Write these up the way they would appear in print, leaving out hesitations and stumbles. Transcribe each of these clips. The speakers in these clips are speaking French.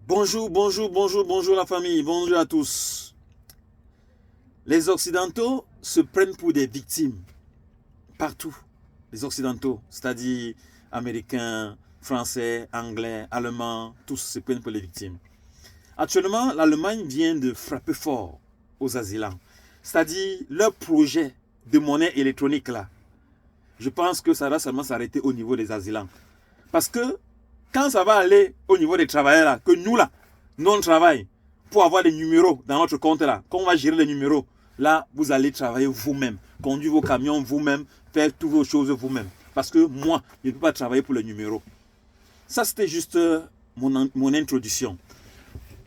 Bonjour, bonjour, bonjour, bonjour la famille, bonjour à tous. Les Occidentaux se prennent pour des victimes partout. Les Occidentaux, c'est-à-dire Américains, Français, Anglais, Allemands, tous se prennent pour les victimes. Actuellement, l'Allemagne vient de frapper fort aux asylants. C'est-à-dire leur projet de monnaie électronique là. Je pense que ça va seulement s'arrêter au niveau des asylants. Parce que quand ça va aller au niveau des travailleurs là, que nous là, nous on travaille pour avoir des numéros dans notre compte là, quand on va gérer les numéros, là vous allez travailler vous-même, conduire vos camions vous-même, faire toutes vos choses vous-même. Parce que moi, je ne peux pas travailler pour les numéros. Ça c'était juste mon introduction.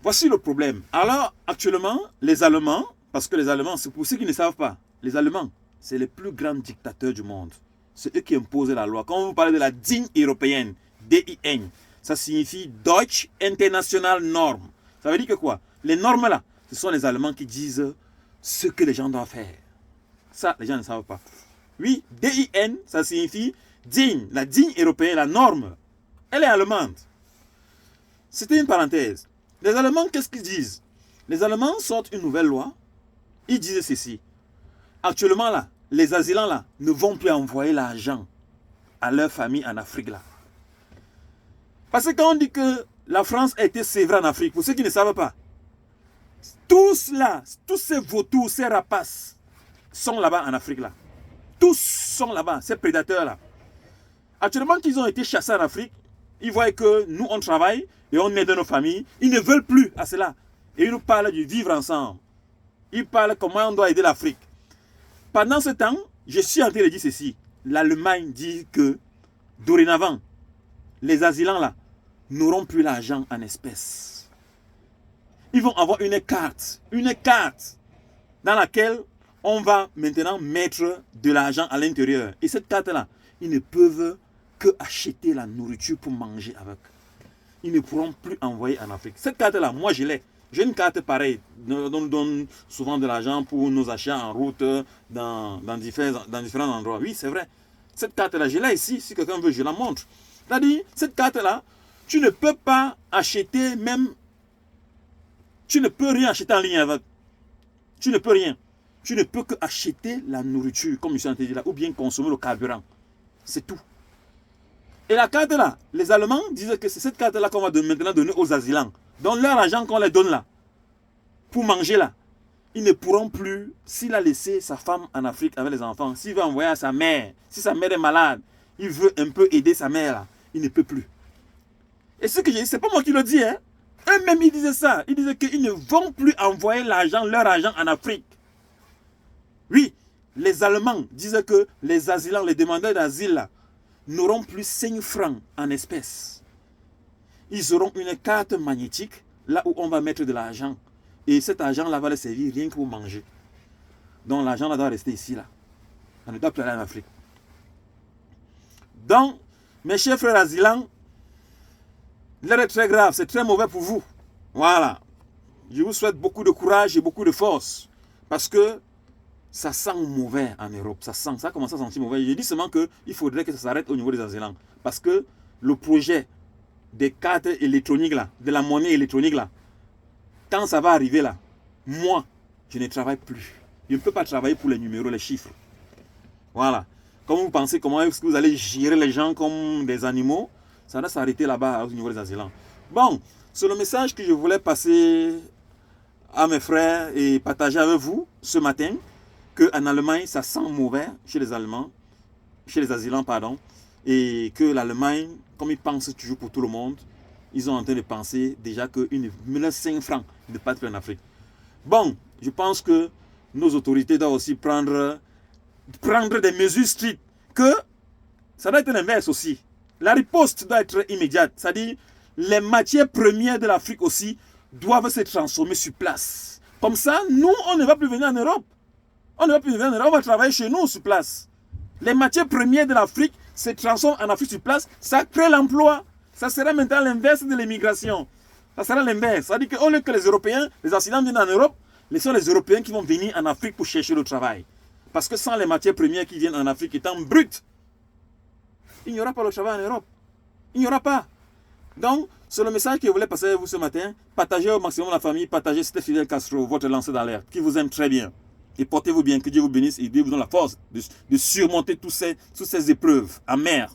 Voici le problème. Alors actuellement, les Allemands, parce que les Allemands, c'est pour ceux qui ne savent pas, les Allemands, c'est les plus grands dictateurs du monde. C'est eux qui imposent la loi. Quand vous parlez de la DIN européenne, DIN, ça signifie Deutsche International Norm. Ça veut dire que quoi? Les normes là, ce sont les Allemands qui disent ce que les gens doivent faire. Ça, les gens ne savent pas. Oui, DIN, ça signifie DIN, la DIN européenne, la norme. Elle est allemande. C'était une parenthèse. Les Allemands, qu'est-ce qu'ils disent? Les Allemands sortent une nouvelle loi. Ils disent ceci. Actuellement là, les asylants là ne vont plus envoyer l'argent à leur famille en Afrique là. Parce que quand on dit que la France a été sévrée en Afrique, pour ceux qui ne savent pas, tous là, tous ces vautours, ces rapaces sont là-bas en Afrique là. Tous sont là-bas, ces prédateurs là. Actuellement qu'ils ont été chassés en Afrique, ils voient que nous on travaille et on aide nos familles. Ils ne veulent plus à cela. Et ils nous parlent du vivre ensemble. Ils parlent comment on doit aider l'Afrique. Pendant ce temps, je suis en train de dire ceci. L'Allemagne dit que dorénavant, les asylants là n'auront plus l'argent en espèces. Ils vont avoir une carte dans laquelle on va maintenant mettre de l'argent à l'intérieur. Et cette carte là, ils ne peuvent que acheter la nourriture pour manger avec. Ils ne pourront plus envoyer en Afrique. Cette carte là, moi je l'ai. J'ai une carte pareille. On nous donne souvent de l'argent pour nos achats en route dans différents endroits. Oui, c'est vrai. Cette carte-là, je l'ai ici. Si quelqu'un veut, je la montre. C'est-à-dire, cette carte-là, tu ne peux pas acheter même... Tu ne peux rien acheter en ligne avec. Tu ne peux rien. Tu ne peux que acheter la nourriture, comme je suis en train de dire là, ou bien consommer le carburant. C'est tout. Et la carte-là, les Allemands disent que c'est cette carte-là qu'on va maintenant donner aux asylants. Donc leur argent qu'on les donne là, pour manger là, ils ne pourront plus, s'il a laissé sa femme en Afrique avec les enfants, s'il veut envoyer à sa mère, si sa mère est malade, il veut un peu aider sa mère là, il ne peut plus. Et ce que j'ai dit, c'est pas moi qui le dis, hein. Eux-mêmes ils disaient ça, ils disaient qu'ils ne vont plus envoyer leur argent en Afrique. Oui, les Allemands disaient que les asylants, les demandeurs d'asile là, n'auront plus 5 francs en espèces. Ils auront une carte magnétique, là où on va mettre de l'argent. Et cet argent-là va les servir rien que pour manger. Donc l'argent-là doit rester ici, là. On ne doit plus aller en Afrique. Donc, mes chers frères asylants, l'heure est très grave, c'est très mauvais pour vous. Voilà. Je vous souhaite beaucoup de courage et beaucoup de force. Parce que ça sent mauvais en Europe. Ça commence à sentir mauvais. Je dis seulement qu'il faudrait que ça s'arrête au niveau des asylants. Parce que le projet des cartes électroniques là, de la monnaie électronique là, quand ça va arriver là, moi, je ne travaille plus. Je ne peux pas travailler pour les numéros, les chiffres. Voilà. Comme vous pensez, comment est-ce que vous allez gérer les gens comme des animaux, ça va s'arrêter là-bas au niveau des asylants. Bon, c'est le message que je voulais passer à mes frères et partager avec vous ce matin, qu'en Allemagne, ça sent mauvais chez les Allemands, chez les asylants, pardon, et que l'Allemagne, comme ils pensent toujours pour tout le monde, ils sont en train de penser déjà qu'ils me laissent 5 francs de pas en Afrique. Bon, je pense que nos autorités doivent aussi prendre des mesures strictes, que ça doit être l'inverse aussi. La riposte doit être immédiate, c'est-à-dire les matières premières de l'Afrique aussi doivent se transformer sur place. Comme ça, nous, on ne va plus venir en Europe. On ne va plus venir en Europe, on va travailler chez nous sur place. Les matières premières de l'Afrique se transforment en Afrique sur place, ça crée l'emploi. Ça sera maintenant l'inverse de l'immigration. Ça sera l'inverse. C'est-à-dire qu'au lieu que les Européens, les asylants viennent en Europe, ce sont les Européens qui vont venir en Afrique pour chercher le travail. Parce que sans les matières premières qui viennent en Afrique étant brutes, il n'y aura pas le travail en Europe. Il n'y aura pas. Donc, C'est le message que je voulais passer à vous ce matin. Partagez au maximum la famille, partagez, c'était Fidel Castro, votre lanceur d'alerte, qui vous aime très bien. Et portez-vous bien, que Dieu vous bénisse et Dieu vous donne la force de surmonter toutes ces épreuves amères.